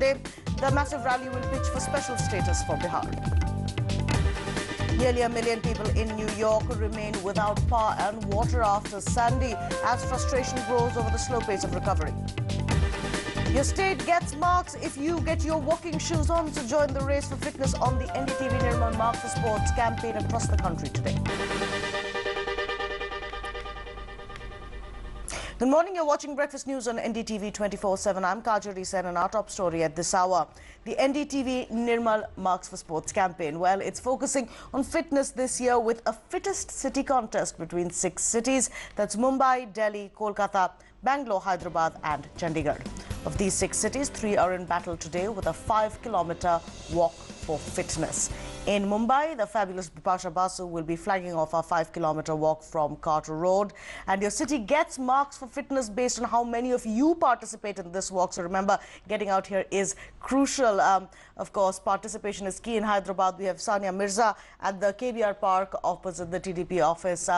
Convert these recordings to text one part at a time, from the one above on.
today. The massive rally will pitch for special status for Bihar. Nearly 1 million people in New York remain without power and water after Sandy as frustration grows over the slow pace of recovery. Your state gets marks if you get your walking shoes on, so join the race for fitness on the NDTV Nirmal Mark for Sports campaign across the country today. Good morning, you're watching Breakfast News on NDTV 24/7. I'm Kajori Sen, and our top story at this hour. The NDTV Nirmal Marks for Sports campaign. Well, it's focusing on fitness this year with a fittest city contest between 6 cities. That's Mumbai, Delhi, Kolkata, Bangalore, Hyderabad and Chandigarh. Of these 6 cities, 3 are in battle today with a 5-kilometer walk for fitness. In Mumbai, the fabulous Bipasha Basu will be flagging off our 5-kilometer walk from Carter Road. And your city gets marks for fitness based on how many of you participate in this walk. So remember, getting out here is crucial. Of course, participation is key. In Hyderabad, we have Sania Mirza at the KBR Park opposite the TDP office.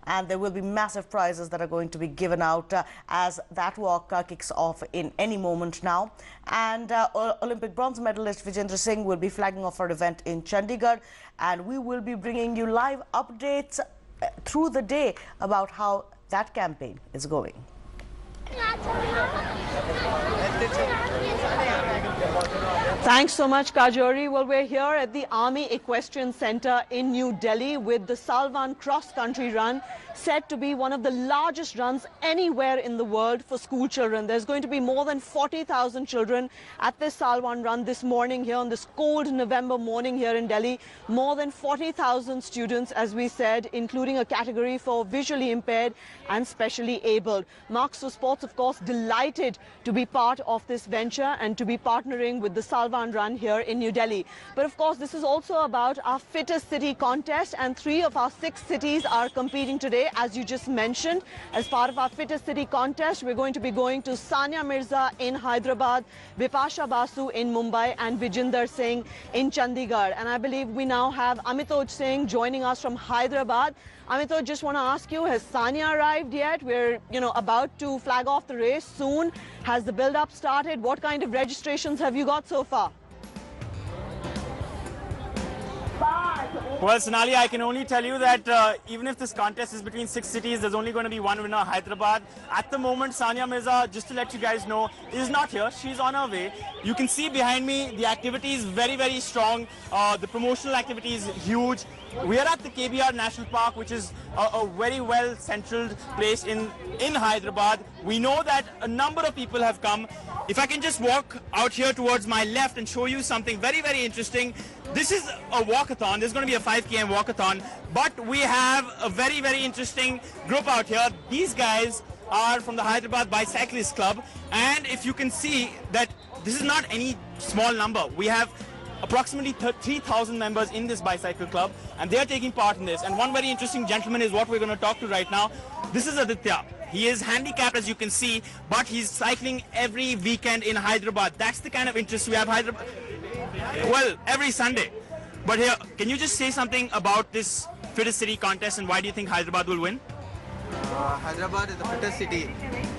And there will be massive prizes that are going to be given out as that walk kicks off in any moment now. And Olympic bronze medalist Vijendra Singh will be flagging off our event in Chandigarh. And we will be bringing you live updates through the day about how that campaign is going. Thanks so much, Kajori. Well, we're here at the Army Equestrian Center in New Delhi with the Salwan cross-country run, said to be one of the largest runs anywhere in the world for school children. There's going to be more than 40,000 children at this Salwan run this morning here on this cold November morning here in Delhi. More than 40,000 students, as we said, including a category for visually impaired and specially abled. Marks for Sports, of course, delighted to be part of this venture and to be partnering with the Salwan run here in New Delhi. But of course, this is also about our fittest city contest, and 3 of our 6 cities are competing today, as you just mentioned. As part of our fittest city contest, we're going to be going to Sania Mirza in Hyderabad, Bipasha Basu in Mumbai and Vijender Singh in Chandigarh. And I believe we now have Amitoj Singh joining us from Hyderabad. Amitoj, just want to ask you, has Sania arrived yet? We're, about to flag off the race soon. Has the build-up started? What kind of registrations have you got so far? Well, Sonali, I can only tell you that even if this contest is between 6 cities, there's only going to be one winner, Hyderabad. At the moment, Sania Mirza, just to let you guys know, is not here. She's on her way. You can see behind me, the activity is very, very strong. The promotional activity is huge. We are at the KBR National Park, which is a very well centraled place in Hyderabad. We know that a number of people have come. If I can just walk out here towards my left and show you something very, very interesting. This is a walkathon. There's going to be a 5 km walkathon, but we have a very, very interesting group out here. These guys are from the Hyderabad Bicyclist Club, and if you can see that this is not any small number. We have approximately 3,000 members in this bicycle club, and they are taking part in this. And one very interesting gentleman is what we're going to talk to right now. This is Aditya. He is handicapped, as you can see, but he's cycling every weekend in Hyderabad. That's the kind of interest we have Hyderabad. Well, every Sunday. But here, can you just say something about this fittest city contest and why do you think Hyderabad will win? Hyderabad is the fittest city,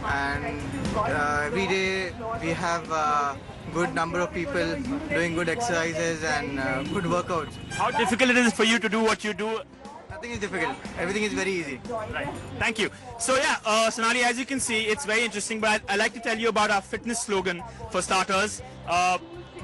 and every day we have a good number of people doing good exercises and good workouts. How difficult it is for you to do what you do? Nothing is difficult. Everything is very easy. Right. Thank you. So yeah, Sonali, as you can see, it's very interesting, but I'd like to tell you about our fitness slogan for starters.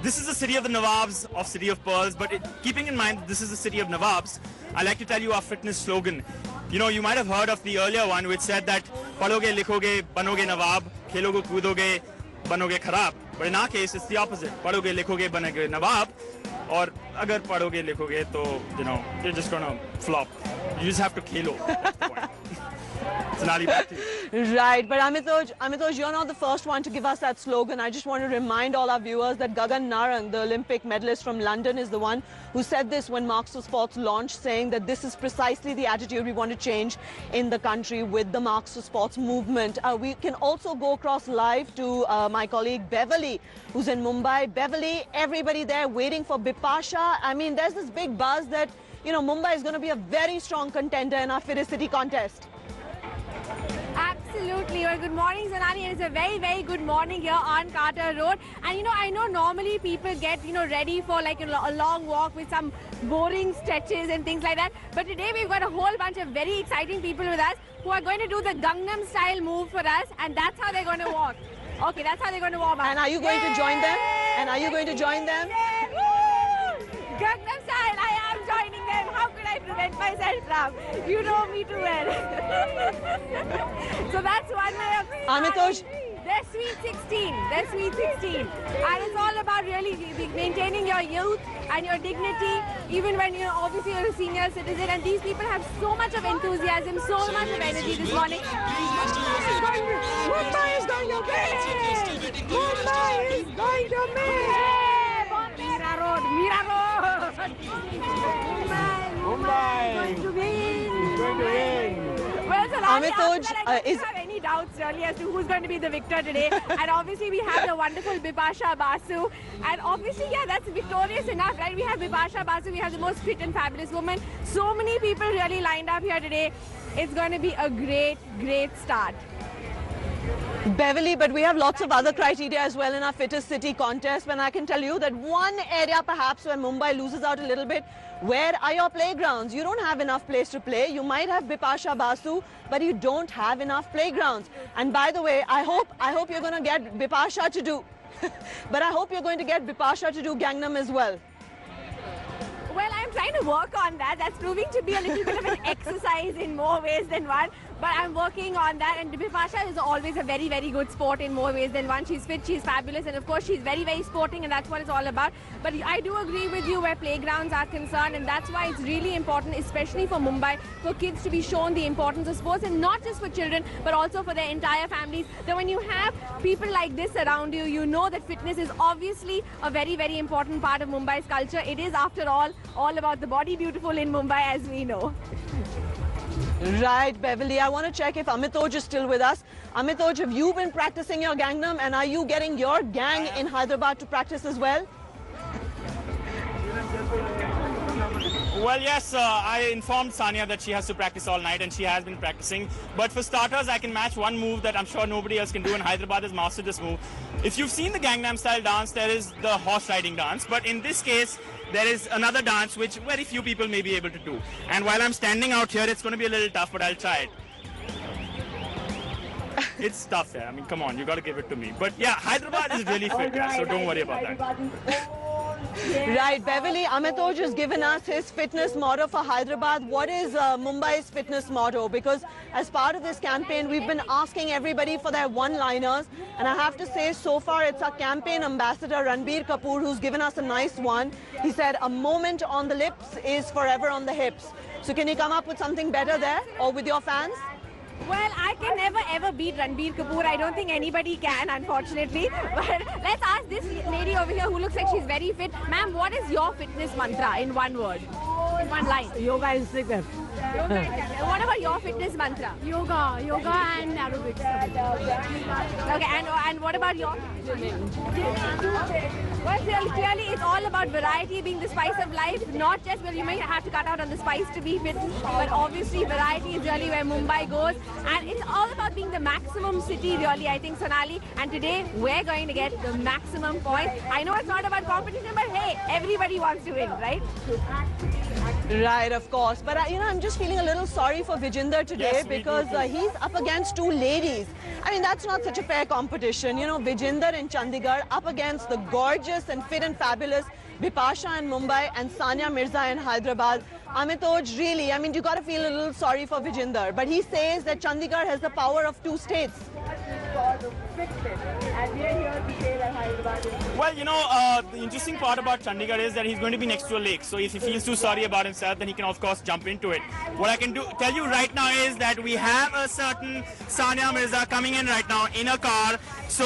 This is the city of the Nawabs, of City of Pearls, but keeping in mind that this is the city of Nawabs, I'd like to tell you our fitness slogan. You might have heard of the earlier one which said that Padhoge, likhoge, banoge Nawab, kheloge, koodoge, banoge kharab. But in our case, it's the opposite. Padhoge, likhoge, banoge Nawab. Or agar padhoge, likhoge, to, you're just going to flop. You just have to khelo. That's the point. Right, but Amitoj, you're not the first one to give us that slogan. I just want to remind all our viewers that Gagan Narang, the Olympic medalist from London, is the one who said this when Marks for Sports launched, saying that this is precisely the attitude we want to change in the country with the Marks for Sports movement. We can also go across live to my colleague Beverly, who's in Mumbai. Beverly, everybody there waiting for Bipasha. I mean, there's this big buzz that, Mumbai is going to be a very strong contender in our fittest city contest. Absolutely. Absolutely. Well, good morning, Sonali. It's a very, very good morning here on Carter Road. And I know normally people get, ready for like a long walk with some boring stretches and things like that. But today we've got a whole bunch of very exciting people with us who are going to do the Gangnam style move for us, and that's how they're going to walk. Okay, that's how they're going to warm up. And are you going to join them? And are you going to join them? Gangnam style, I am joining them. How could I prevent myself from? You know me too well. So that's one way of... Amitoj. They're sweet 16. They're sweet 16. And it's all about really maintaining your youth and your dignity, even when obviously you're a senior citizen. And these people have so much of enthusiasm, so much of energy this morning. Mumbai is going to win! Mumbai is going to win! Mira Road, Mira Road! Mumbai is going to win! Well, so Amitoj, I don't have any doubts really as to who's going to be the victor today. And obviously we have the wonderful Bipasha Basu. And obviously, yeah, that's victorious enough, right? We have Bipasha Basu, we have the most fit and fabulous woman. So many people really lined up here today. It's going to be a great, great start. Beverly, but we have lots of other criteria as well in our fittest city contest. And I can tell you that one area perhaps where Mumbai loses out a little bit, where are your playgrounds? You don't have enough place to play. You might have Bipasha Basu, but you don't have enough playgrounds. And by the way, I hope you're going to get Bipasha to do, but I hope you're going to get Bipasha to do Gangnam as well. Well, I'm trying to work on that. That's proving to be a little bit of an exercise in more ways than one. But I'm working on that. And Bipasha is always a very, very good sport in more ways than one. She's fit, she's fabulous. And of course, she's very, very sporting. And that's what it's all about. But I do agree with you where playgrounds are concerned. And that's why it's really important, especially for Mumbai, for kids to be shown the importance of sports. And not just for children, but also for their entire families. That when you have people like this around you, you know that fitness is obviously a very, very important part of Mumbai's culture. It is, after all about the body beautiful in Mumbai, as we know. Right, Beverly. I want to check if Amitoj is still with us. Amitoj, have you been practicing your Gangnam, and are you getting your gang in Hyderabad to practice as well? Well, yes, I informed Sania that she has to practice all night, and she has been practicing. But for starters, I can match one move that I'm sure nobody else can do, and Hyderabad has mastered this move. If you've seen the Gangnam style dance, there is the horse riding dance. But in this case, there is another dance which very few people may be able to do. And while I'm standing out here, it's going to be a little tough, but I'll try it. It's tough, yeah. I mean, come on, you got to give it to me. But yeah, Hyderabad is really fit, yeah, so don't worry about that. Right, Beverly, Amitoj has given us his fitness motto for Hyderabad. What is Mumbai's fitness motto? Because as part of this campaign, we've been asking everybody for their one-liners. And I have to say, so far, it's our campaign ambassador, Ranbir Kapoor, who's given us a nice one. He said, a moment on the lips is forever on the hips. So can you come up with something better there, or with your fans? Well, I can never ever beat Ranbir Kapoor. I don't think anybody can, unfortunately. But let's ask this lady over here who looks like she's very fit. Ma'am, what is your fitness mantra in one word? In one line? Yoga instructor. What about your fitness mantra? Yoga and aerobics. Okay, and what about your? Well, clearly it's all about variety being the spice of life. Not just, well, you may have to cut out on the spice to be fit, but obviously variety is really where Mumbai goes. And it's all about being the maximum city, really, I think, Sonali. And today, we're going to get the maximum points. I know it's not about competition, but hey, everybody wants to win, right? Right, of course. But, I'm just feeling a little sorry for Vijinder today, yes, because he's up against two ladies. I mean, that's not such a fair competition. Vijinder in Chandigarh up against the gorgeous and fit and fabulous Bipasha in Mumbai and Sania Mirza in Hyderabad. Amitoj, really, you got to feel a little sorry for Vijinder. But he says that Chandigarh has the power of two states. Well, the interesting part about Chandigarh is that he's going to be next to a lake. So if he feels too sorry about himself, then he can, of course, jump into it. What I can tell you right now is that we have a certain Sania Mirza coming in right now in a car. So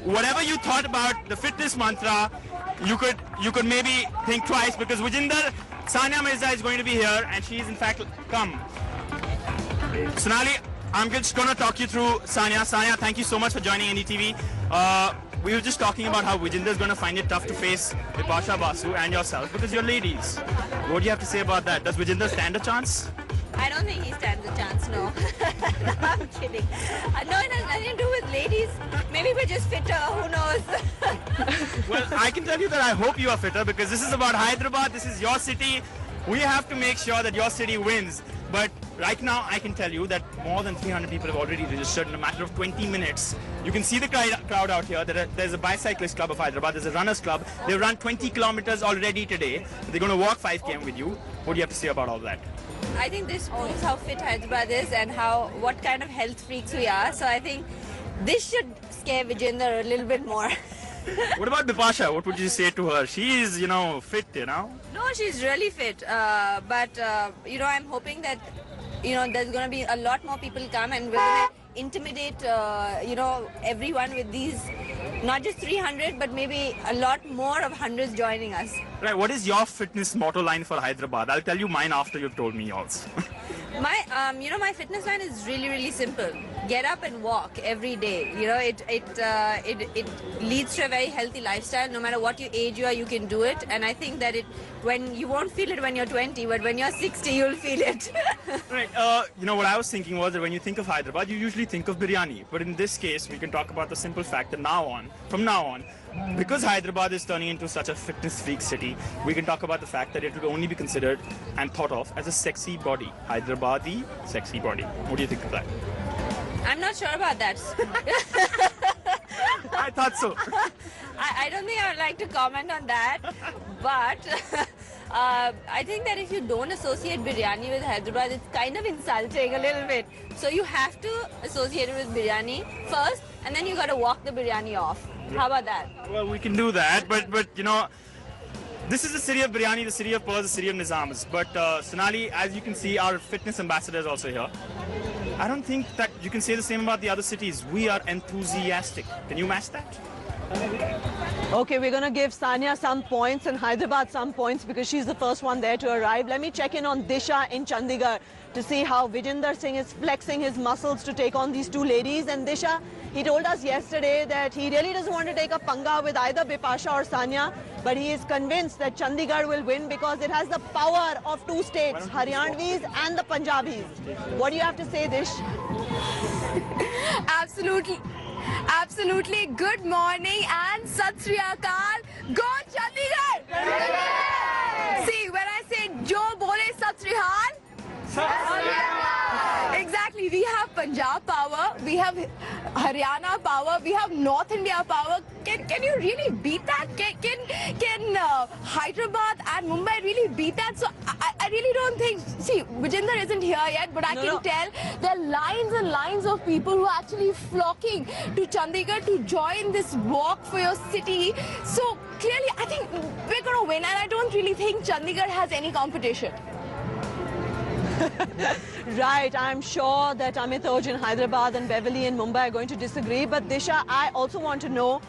whatever you thought about the fitness mantra, you could maybe think twice, because Vijinder, Sania Mirza is going to be here, and she's in fact come. Sonali, I'm just going to talk you through Sania. Sania, thank you so much for joining NDTV. We were just talking about how Vijinder is going to find it tough to face Bipasha Basu and yourself because you're ladies. What do you have to say about that? Does Vijinder stand a chance? I don't think he stands a chance, no. I'm kidding. No, it has nothing to do with ladies. Maybe we're just fitter, who knows? Well, I can tell you that I hope you are fitter because this is about Hyderabad, this is your city. We have to make sure that your city wins. But right now, I can tell you that more than 300 people have already registered in a matter of 20 minutes. You can see the crowd out here. There's a bicyclist club of Hyderabad, there's a runners club. They've run 20 kilometers already today. They're going to walk 5 km with you. What do you have to say about all that? I think this proves how fit Hyderabad is and what kind of health freaks we are. So I think this should scare Vijender a little bit more. What about Bipasha? What would you say to her? She is, fit, No, she's really fit. But I'm hoping that, there's going to be a lot more people come and we're going to intimidate, everyone with these, not just 300, but maybe a lot more of hundreds joining us. Right. What is your fitness motto line for Hyderabad? I'll tell you mine after you've told me yours. My fitness line is really, really simple. Get up and walk every day. It leads to a very healthy lifestyle. No matter what age you are, you can do it. And I think that when you won't feel it when you're 20, but when you're 60, you'll feel it. Right. What I was thinking was that when you think of Hyderabad, you usually think of biryani. But in this case, we can talk about the simple fact that from now on, because Hyderabad is turning into such a fitness freak city, we can talk about the fact that it would only be considered and thought of as a sexy body. Hyderabadi sexy body. What do you think of that? I'm not sure about that. I thought so. I don't think I would like to comment on that. But I think that if you don't associate biryani with Hyderabad, it's kind of insulting a little bit. So you have to associate it with biryani first, and then you got to walk the biryani off. How about that? Well, we can do that, but this is the city of biryani, the city of pearls, the city of nizams. But Sonali, as you can see, our fitness ambassador is also here. I don't think that you can say the same about the other cities. We are enthusiastic. Can you match that? Okay, we're going to give Sania some points and Hyderabad some points because she's the first one there to arrive. Let me check in on Disha in Chandigarh to see how Vijender Singh is flexing his muscles to take on these two ladies. And Disha, he told us yesterday that he really doesn't want to take a panga with either Bipasha or Sania, but he is convinced that Chandigarh will win because it has the power of two states, Haryanvis and the Punjabis. What do you have to say, Dish? Absolutely. Good morning and Sat Sri Akal. Go Chandigarh! See, when I say Jo bole Sat Sri Akal, exactly, we have Punjab power, we have Haryana power, we have North India power. Can you really beat that? Can Hyderabad and Mumbai really beat that? So I really don't think. See, Vijender isn't here yet, but I can tell there are lines and lines of people who are actually flocking to Chandigarh to join this walk for your city. So clearly, I think we're going to win, and I don't really think Chandigarh has any competition. Right, I'm sure that Amit Oj in Hyderabad and Beverly in Mumbai are going to disagree. But Disha, I also want to know,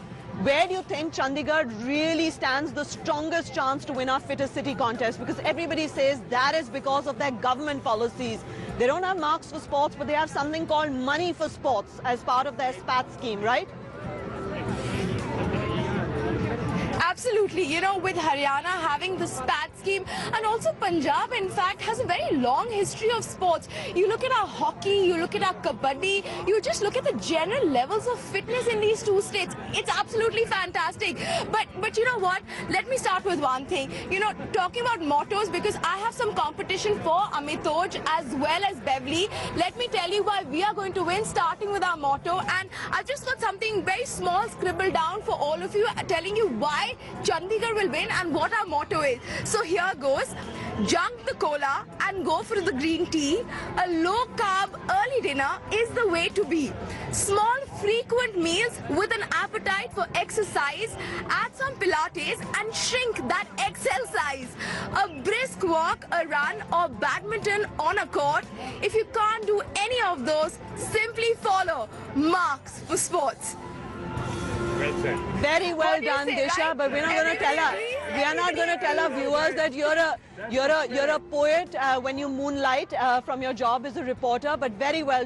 where do you think Chandigarh really stands the strongest chance to win our fittest city contest? Because everybody says that is because of their government policies. They don't have marks for sports, but they have something called money for sports as part of their SPAT scheme, right? Absolutely, with Haryana having the SPAT scheme, and also Punjab, in fact, has a very long history of sports. You look at our hockey, you look at our kabaddi, you just look at the general levels of fitness in these two states. It's absolutely fantastic. But you know what? Let me start with one thing. Talking about mottos, because I have some competition for Amit Oj as well as Beverly. Let me tell you why we are going to win, starting with our motto. And I've just got something very small scribbled down for all of you, telling you why Chandigarh will win and what our motto is. So here goes. Junk the cola and go for the green tea. A low-carb early dinner is the way to be. Small, frequent meals with an appetite for exercise. Add some Pilates and shrink that XL size. A brisk walk, a run or badminton on a court. If you can't do any of those, simply follow Marks for Sports. Well said. Very well done, Disha. Right? But we're not going to tell her. We are not going to tell our viewers that you're a poet when you moonlight from your job as a reporter. But very well.